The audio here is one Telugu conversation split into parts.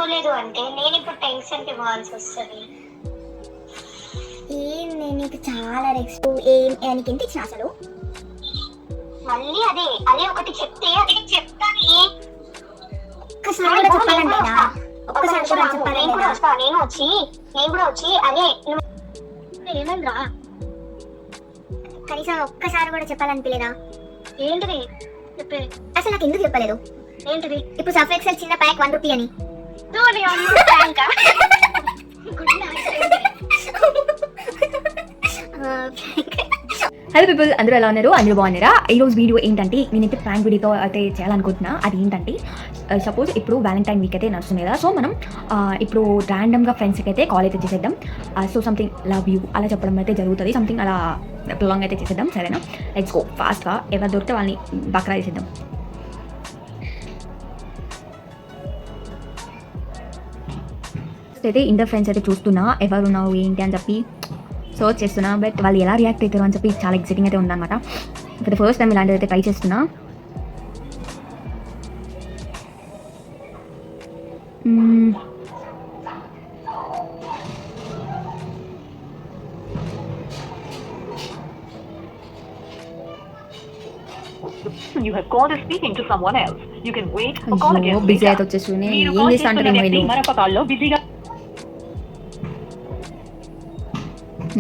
చేసుకోలేదు అంటే నేను ఇప్పుడు టెన్షన్ ఇవ్వాల్సి వస్తుంది. ఏం నేను నీకు చాలా రెక్స్ట్ ఏం నీకు ఎంత ఇచ్చిన అసలు? మళ్ళీ అదే అదే ఒకటి చెప్తే అది చెప్తాను. ఒక్కసారి కూడా చెప్పాలంటేనా? ఒక్కసారి కూడా నేను కూడా వస్తా, నేను కూడా వచ్చి అదే ఏమన్నా కనీసం ఒక్కసారి కూడా చెప్పాలనిపించలేదా? ఏంటిది చెప్పే? అసలు నాకు ఎందుకు చెప్పలేదు? ఏంటిది? ఇప్పుడు సర్ఫ్ ఎక్సెల్ చిన్న ప్యాక్ 1 రూపీ అని. హలో పీపుల్, అందరూ ఎలా ఉన్నారు? అందరూ బాగున్నారా? ఈరోజు వీడియో ఏంటంటే నేనైతే ప్రాంక్ వీడియోతో అయితే చేయాలనుకుంటున్నా. అది ఏంటంటే సపోజ్ ఇప్పుడు వ్యాలంటైన్ వీక్ అయితే నడుస్తుంది కదా, సో మనం ఇప్పుడు ర్యాండమ్గా ఫ్రెండ్స్కి అయితే కాల్ అయితే చేసేద్దాం. సో సంథింగ్ లవ్ యూ అలా చెప్పడం అయితే జరుగుతుంది. సంథింగ్ అలా లాంగ్ అయితే చేసేద్దాం, సరేనా? లెట్స్ గో ఫాస్ట్గా. ఎవరు దొరికితే వాళ్ళని బక్రా చేసేద్దాం. అయితే ఇంటర్ ఫ్రెండ్స్ అయితే చూస్తున్నా ఎవరు ఉన్నావు ఏంటి అని చెప్పి సర్చ్ చేస్తున్నా. బట్ వాళ్ళు ఎలా రియాక్ట్ అవుతారు అని చెప్పి చాలా ఎక్సైటింగ్ అయితే ఉందన్నమాట. ఫర్ ద ఫస్ట్ టైం ఇలాంటిది అయితే ట్రై చేస్తున్నా. You have called speaking to someone else. You can wait or call again. Busy అయితే వచ్చేస్తూనే ఏం చేస్తాంటే మరొక కాల్లో బిజీగా.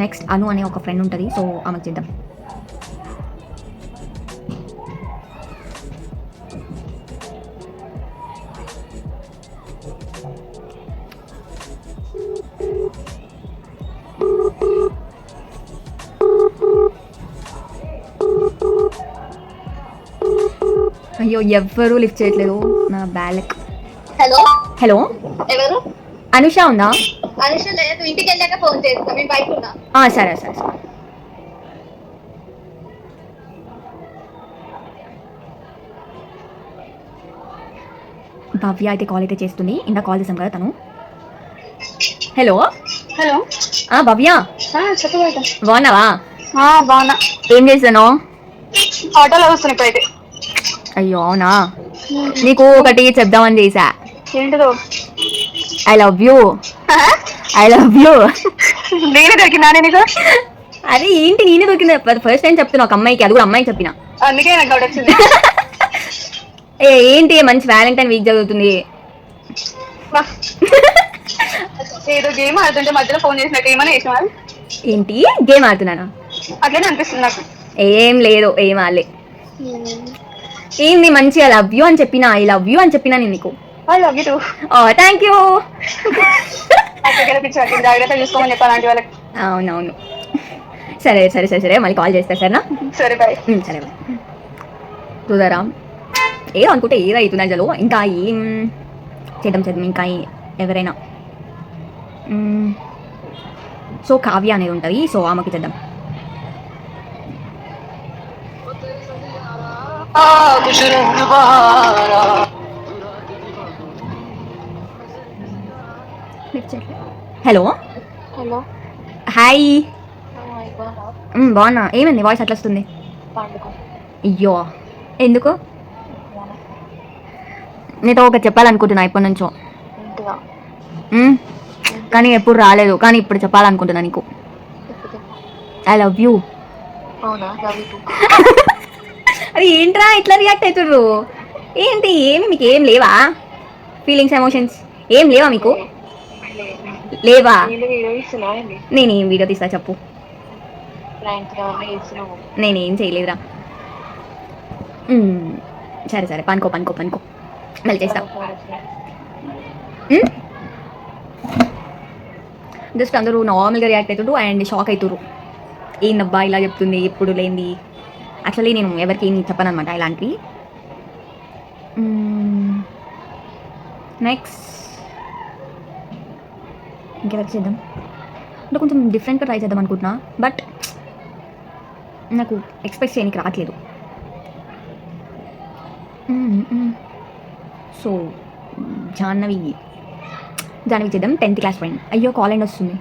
నెక్స్ట్ అను అనే ఒక ఫ్రెండ్ ఉంటుంది, సో ఆమెకు చేద్దాం. అయ్యో ఎవ్వరూ లిఫ్ట్ చేయట్లేదు నా బ్యాలెక్. హలో హలో, ఎవరు? అనుష ఉందా? అనుష లేదు, ఇంటికి వెళ్ళాక ఫోన్ చేస్తా, మేము బయట ఉన్నా. సరే సరే సరే. భవ్య అయితే కాల్ అయితే చేస్తుంది. ఇందా కాల్ చేసాం కదా తను. హలో హలో, భవ్య చెప్పు. బాగున్నావా? బాగున్నా. ఏం చేశాను? ఆటోలో వస్తున్నా ఇప్పుడైతే. అయ్యో అవునా, నీకు ఒకటి చెప్దామని చేసా. ఏంటిదో? I love you. I love you. నేనే దొరికినా నీకు? అరే ఏంటి నేనే దొరికింది? ఫస్ట్ టైం చెప్తున్నా ఒక అమ్మాయికి, అది కూడా అమ్మాయికి చెప్పిన. అందుకే నాకు డౌట్ వచ్చింది. ఏంటి మంచి వ్యాలంటైన్ వీక్ జరుగుతుంది. ఏదో గేమ్ ఆడుతుంటే మధ్యలో ఫోన్ చేసినట్టు ఏమైనా చేసిన? ఏంటి గేమ్ ఆడుతున్నానా? అట్లనే అనిపిస్తుంది నాకు. ఏం లేదు, ఏం ఆడలే. ఏంది మంచిగా లవ్ యూ అని చెప్పినా, ఐ లవ్ యూ అని చెప్పినా నేను నీకు. I love you two. Thank you. జాగ్రత్త చూసుకోమని చెప్పాలి ఆంటీ వాళ్ళకి. అవునవును, సరే సరే సరే సరే, మళ్ళీ కాల్ చేస్తా సరేనా? సరే బాయ్. సరే బాయ్. చూదారా ఏదో అనుకుంటే ఏదో అవుతుంది అసలు. ఇంకా ఏం చేద్దాం ఇంకా ఎవరైనా. సో కావ్య అనేది ఉంటుంది, సో ఆమెకి చేద్దాం. Hello hello, hi. బాగున్నా. ఏమైంది వాయిస్ అట్లా వస్తుంది? అయ్యో ఎందుకు? నీతో ఒకటి చెప్పాలనుకుంటున్నా ఎప్పటి నుంచో, కానీ ఎప్పుడు రాలేదు. కానీ ఇప్పుడు చెప్పాలనుకుంటున్నా నీకు. I love you. అది ఏంట్రా ఇట్లా రియాక్ట్ అవుతుర్రు? ఏంటి ఏమి మీకు ఏం లేవా? ఫీలింగ్స్ ఎమోషన్స్ ఏం లేవా మీకు? లేవా? నేనేం వీడియో తీస్తా చెప్పు. నేనేం చేయలేదురా. సరే సరే, పనుకో పనుకో పనుకో, మళ్ళీ చేస్తా. జస్ట్ అందరూ నార్మల్గా రియాక్ట్ అవుతురు అండ్ షాక్ అవుతురు. ఏందబ్బా ఇలా చెప్తుంది ఎప్పుడు లేనిది. యాక్చువల్లీ నేను ఎవరికి ఏం చెప్పను అనమాట ఇలాంటివి. నెక్స్ట్ ఇంకెవరికి చేద్దాం అంటే కొంచెం డిఫరెంట్గా ట్రై చేద్దాం అనుకుంటున్నా, బట్ నాకు ఎక్స్పెక్ట్ చేయడానికి రావట్లేదు. సో జాహ్నవి చేద్దాం. 10th class friend. అయ్యో కాల్ అండ్ వస్తుంది.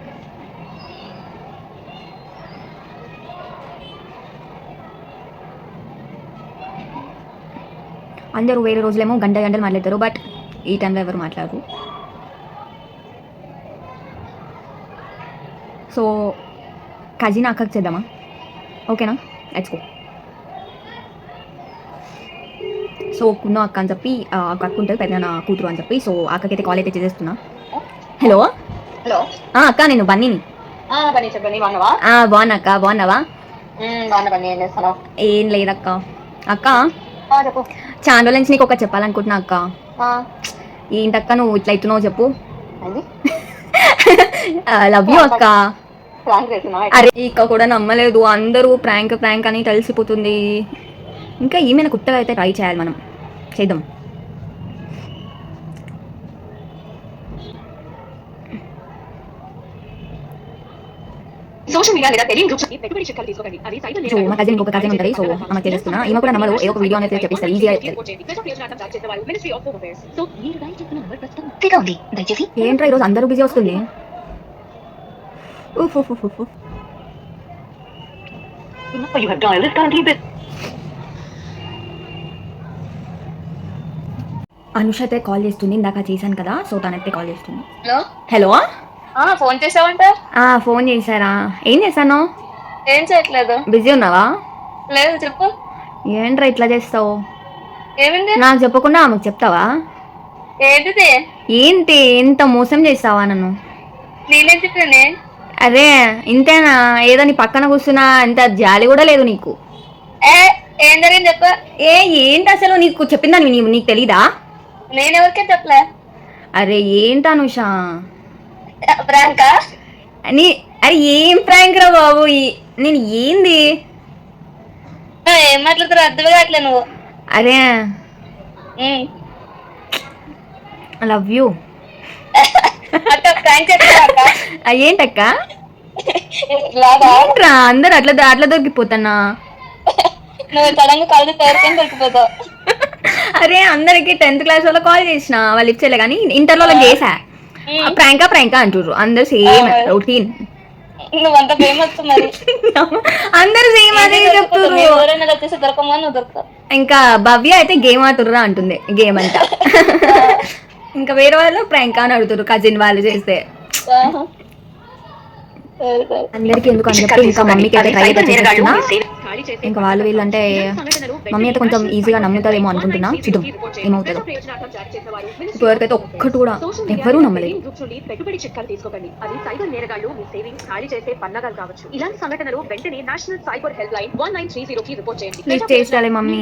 అందరూ వేరే రోజులేమో గంటలు మాట్లాడతారు, బట్ ఈ టైంలో ఎవరు మాట్లాడరు. సో కజిన్ అక్కకి చేద్దామా? ఓకేనా, లెట్స్ గో. సో కున్న అక్క అని చెప్పి అక్క ఉంటుంది పెద్ద కూతురు అని చెప్పి, సో అక్కకైతే కాల్ అయితే చేసేస్తున్నా. హలో హలో అక్క, నేను బన్నీని. బన్నీ చెప్పండి. బాగున్నావా? బాగున్నా అక్క, బాగున్నావా? బాగున్నా బన్నీ. ఏం చేస్తున్నావు? ఏం లేదక్క. అక్క చెప్పు. చాలా రోజుల నుంచి నీకు ఒక చెప్పాలనుకుంటున్నా అక్క. ఏంటక్క నువ్వు ఇట్లా అవుతున్నావు చెప్పు. లవ్ యూ అక్క. అరే ఇక్క కూడా నమ్మలేదు, అందరూ ప్రాంక్ ప్రాంక్ అని తెలిసిపోతుంది. ఇంకా ఏమైనా కొత్తగా అయితే ట్రై చేయాలి, మనం చేద్దాం. సోషల్ మీడియా లేదా టెలింగ్ గ్రూప్స్ పెట్టుబడి చిట్కాలు తీసుకోకండి. అది సైతం సో మా కజిన్ ఇంకొక కజిన్ ఉంటుంది, సో ఆమె చేస్తున్నా. ఈమె కూడా నమ్మదు, ఏదో ఒక వీడియో అనేది చెప్పిస్తారు, ఈజీగా దయచేసి. ఏంట్రా ఈరోజు అందరూ బిజీ వస్తుంది. You have dialed is currently busy. Anusha అయితే కాల్ చేస్తుంది, ఇందాక చేశాను కదా, సో తనైతే కాల్ చేస్తుంది. హలో హలో ఫోన్ చేసావంట? ఫోన్ చేశారా? ఏం చేశాను? ఏం చేయట్లేదు. బిజీ ఉన్నావా? లేదు, చెప్పు. ఏంట్రా ఇట్లా చేస్తావు? ఏమింది? నాకు చెప్పకుండా ఆమెకు చెప్తావా? ఏంటిది? ఏంటి ఎంత మోసం చేస్తావా నన్ను? నేనేం చెప్పానే? అరే ఇంతేనా? ఏదో నీ పక్కన కూర్చున్నా ఇంత జాలి కూడా లేదు నీకు. ఏం జరిగింది చెప్పు. ఏంటి అసలు నీకు చెప్పిందని నీకు తెలీదా? నేనెవరికే చెప్పలే. అరే ఏంటి అనుష? ప్రాంకా? అరే ఏం ప్రాంక్ రా బాబు, నేను ఏంది ఏం మాట్లాడుతారు అర్థమే కావట్లే నువ్వు. అరే లవ్ యూ. ఏంటక్క ఏంట్రా అందరు అట్లా దొరికిపోతానా? నువ్వు సడన్గా కాలేజ్ పేరుకొని దొరికిపోతావు. అరే అందరికి 10th క్లాస్ వాళ్ళ కాల్ చేసిన, వాళ్ళు ఇచ్చేలే కానీ ఇంటర్లో చేసా. ప్రాంకా అంటారు అందరు, సేమ్ రొటీన్. నువ్వంత ఫేమస్ మరి. అందరు సేమ్ అదే చెప్తారు. వచ్చేసి దొరకమని నువ్వు దొరుకుతావు. ఇంకా భవ్య అయితే గేమ్ ఆడుతుర్రా అంటుంది, గేమ్ అంతా. ఇంకా వేరే వాళ్ళు ప్రాంక్ అని అడుగుతారు, కజిన్ వాళ్ళు చేస్తే. అందరికి ఎందుకు అని చెప్పి ఇంకా మమ్మీకి అయితే ట్రై అయితే చేస్తున్నా. ఇంకా వాళ్ళు వీళ్ళంటే మమ్మీ అయితే కొంచెం ఈజీగా నమ్ముతారేమో అనుకుంటున్నా, చూద్దాం ఏమవుతుందో. ఇప్పటివరకైతే ఒక్కటి కూడా ఎవ్వరూ నమ్మలేదు. పెట్టుబడి చిట్కాలు తీసుకోకండి, అది సైబర్ నేరగాళ్లు మీ సేవింగ్స్ ఖాళీ చేసే పన్నగాలు కావచ్చు. ఇలాంటి సంఘటనలు వెంటనే నేషనల్ సైబర్ హెల్ప్ లైన్ 1930 కి రిపోర్ట్ చేయండి. ప్లీజ్ చేస్తాలే మమ్మీ.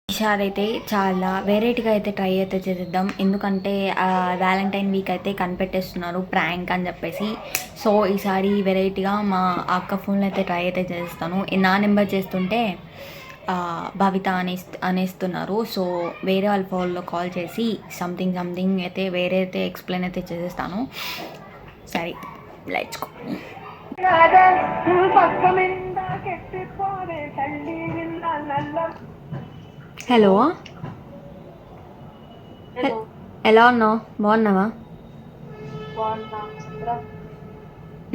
ఈసారి అయితే చాలా వెరైటీగా అయితే ట్రై అయితే చేద్దాం, ఎందుకంటే వ్యాలంటైన్ వీక్ అయితే కనిపెట్టేస్తున్నారు ప్రాంక్ అని చెప్పేసి. సో ఈసారి వెరైటీగా మా అక్క ఫోన్లో అయితే ట్రై అయితే చేస్తాను. నా నెంబర్ చేస్తుంటే భవిత అనేస్తున్నారు. సో వేరే వాళ్ళ ఫోన్లో కాల్ చేసి సంథింగ్ అయితే వేరే అయితే ఎక్స్ప్లెయిన్ అయితే చేసేస్తాను. సరే లెట్స్ గో. హలో, ఎలా ఉన్నావు? బాగున్నావా?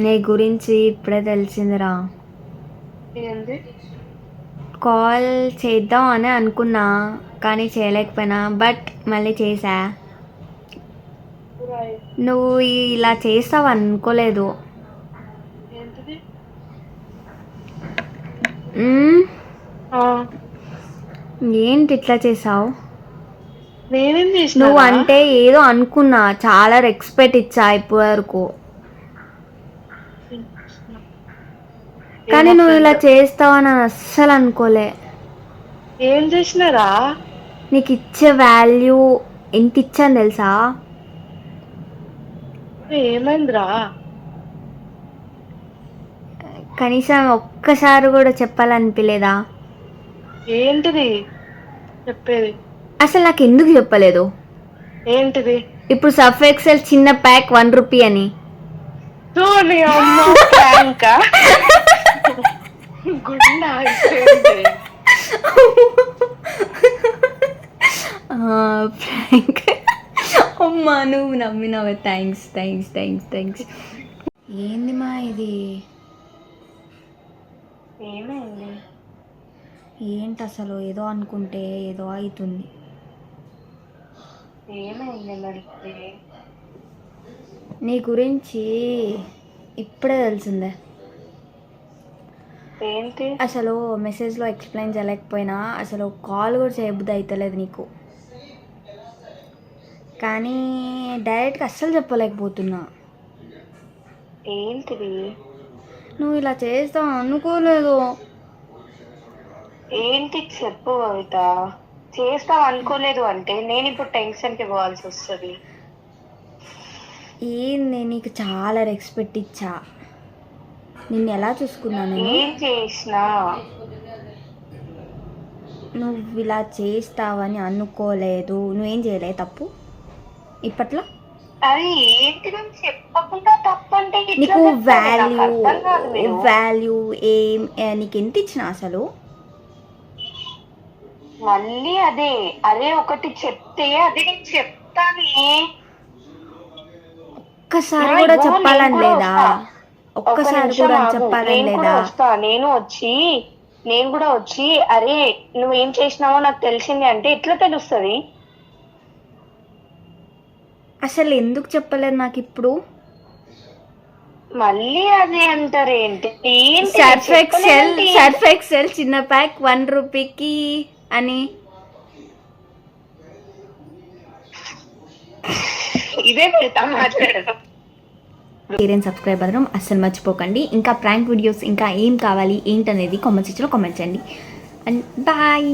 నీ గురించి ఇప్పుడే తెలిసిందిరా. కాల్ చేద్దాం అని అనుకున్నా కానీ చేయలేకపోయినా, బట్ మళ్ళీ చేసా. నువ్వు ఇలా చేస్తావు అనుకోలేదు. ఏంటి ఇట్లా చేసావు? నువ్వు అంటే ఏదో అనుకున్నా, చాలా రెస్పెక్ట్ ఇచ్చా ఇప్పటి వరకు, కానీ నువ్వు ఇలా చేస్తావని అస్సలు అనుకోలే. ఏం చేసినారా? నీకు ఇచ్చే వాల్యూ ఎంత ఇచ్చాను తెలుసా? ఏమైందిరా? కనీసం ఒక్కసారి కూడా చెప్పాలనిపించలేదా? ఏంటిది చెప్పేది? అసలు నాకు ఎందుకు చెప్పలేదు? ఏంటిది? ఇప్పుడు సర్ఫ్ ఎక్సెల్ చిన్న ప్యాక్ 1 రూపీ అని. అమ్మా నువ్వు నమ్మినావే, థ్యాంక్స్. ఏంది మా ఇది? ఏమైంది? ఏంటి అసలు? ఏదో అనుకుంటే ఏదో అవుతుంది. ఏమైంది మరి? నీ గురించి ఇప్పుడే తెలిసిందే. ఏంటి? అసలు మెసేజ్లో ఎక్స్ప్లెయిన్ చేయలేకపోయినా అసలు కాల్ కూడా చేయబుద్ధి అవుతలేదు నీకు, కానీ డైరెక్ట్గా అస్సలు చెప్పలేకపోతున్నా. ఏంటిది? నువ్వు ఇలా చేస్తావు అనుకోలేదు. ఏంటి చెప్పు కవిత. చేస్తాం అనుకోలేదు అంటే నేను ఇప్పుడు టెన్షన్కి పోవాల్సి వస్తుంది. ఏంది, నీకు చాలా రెస్పెక్ట్ ఇచ్చా, నిన్ను ఎలా చూసుకున్నాను నేను. ఏం చేసినా? నువ్వు ఇలా చేస్తావని అనుకోలేదు. నువ్వేం చేయలేదు తప్పు ఇప్పట్లో. అది ఏంటి నేను చెప్పకుండా తప్పంటే నీకు వాల్యూ ఏం నీకు ఎంత ఇచ్చిన అసలు? మళ్ళీ అదే ఒకటి చెప్తే అది నేను చెప్తాను. ఒక్కసారి కూడా చెప్పాలని లేదా? ఒక్కసారి కూడా చెప్పాలని లేదా? నేను కూడా వచ్చి అరే నువ్వేం చేసినావో నాకు తెలిసింది అంటే ఎట్లా తెలుస్తుంది? అసలు ఎందుకు చెప్పలేదు నాకు ఇప్పుడు? మళ్ళీ అదే అంటారేంటి? సర్ఫ్ ఎక్సెల్ చిన్న ప్యాక్ 1 రూపీకి అని. ఇదే పెడతా మాట్లాడదాం. పేరెంట్స్ సబ్స్క్రైబ్ అవ్వడం అస్సలు మర్చిపోకండి. ఇంకా ప్రాంక్ వీడియోస్ ఇంకా ఏం కావాలి ఏంటనేది కామెంట్ సెక్షన్లో కామెంట్ చేయండి. And bye.